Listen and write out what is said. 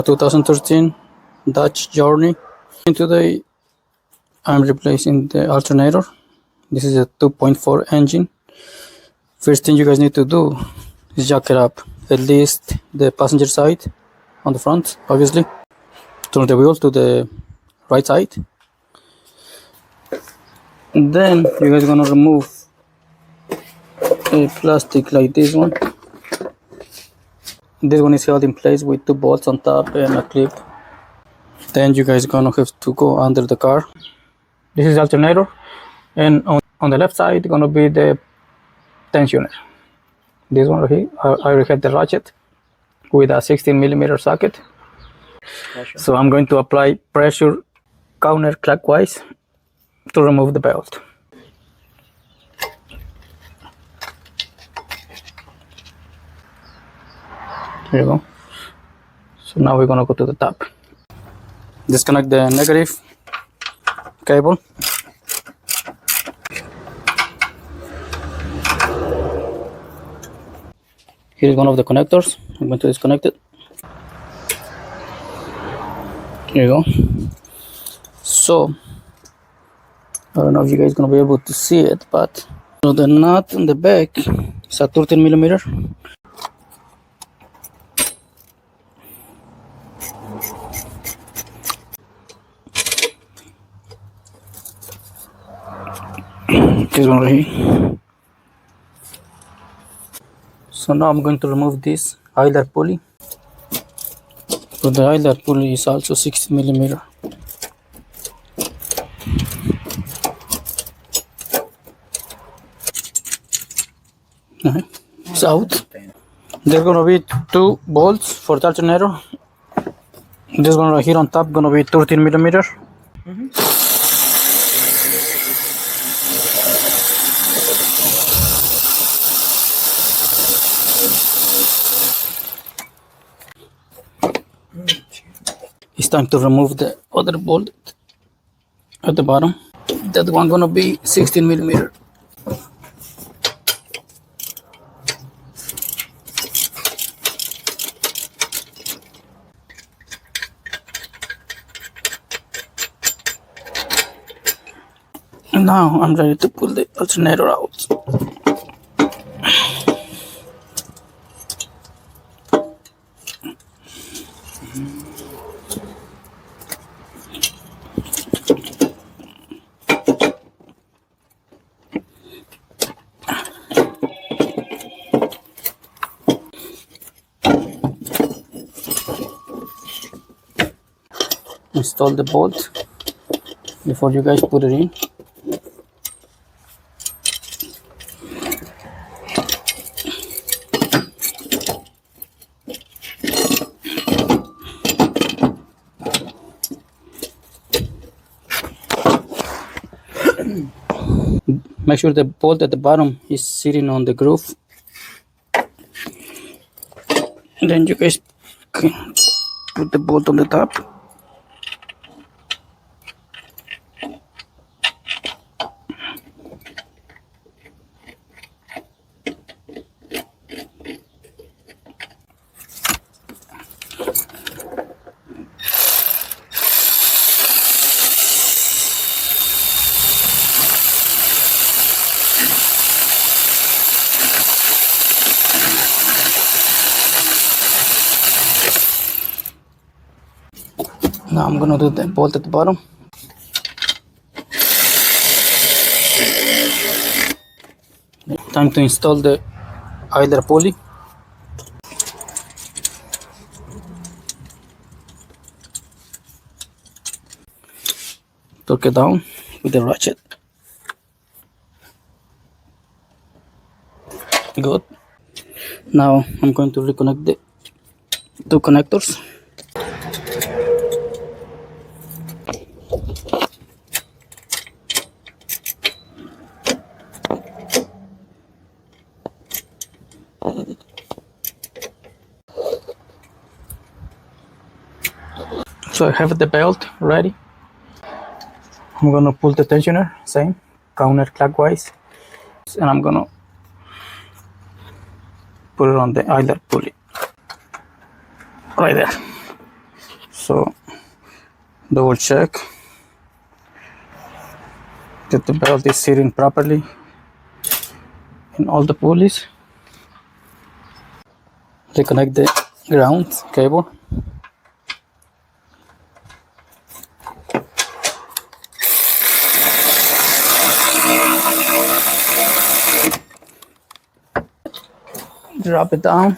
2013 Dodge Journey. And today I'm replacing the alternator. This is a 2.4 engine. First thing you guys need to do is jack it up, at least the passenger side on the front, obviously. Turn the wheel to the right side. And then you guys are gonna remove a plastic like this one. This one is held in place with 2 bolts on top and a clip. Then you guys gonna have to go under the car. This is alternator, and on the left side gonna be the tensioner. This one right here, I already have the ratchet with a 16mm socket. So I'm going to apply pressure counterclockwise to remove the belt. Here you go. So now we're gonna go to the top. Disconnect the negative cable. Here is one of the connectors. I'm going to disconnect it. Here you go. So I don't know if you guys are gonna be able to see it, but the nut in the back is a 13mm. This one right here. So now I'm going to remove this idler pulley. So the idler pulley is also 16mm. It's out. There's gonna be 2 bolts for the alternator. This one right here on top gonna be 13mm. It's time to remove the other bolt at the bottom. That one gonna be 16mm. And now I'm ready to pull the alternator out. Install the bolt before you guys put it in. Make sure the bolt at the bottom is sitting on the groove. And then you guys can put the bolt on the top. Now I'm gonna do the bolt at the bottom. Time to install the idler pulley. Torque it down with the ratchet. Good. Now I'm going to reconnect the 2 connectors. So I have the belt ready. I'm gonna pull the tensioner, same, counterclockwise, and I'm gonna put it on the idler pulley right there. So double check that the belt is sitting properly in all the pulleys. Reconnect the ground cable. Drop it down.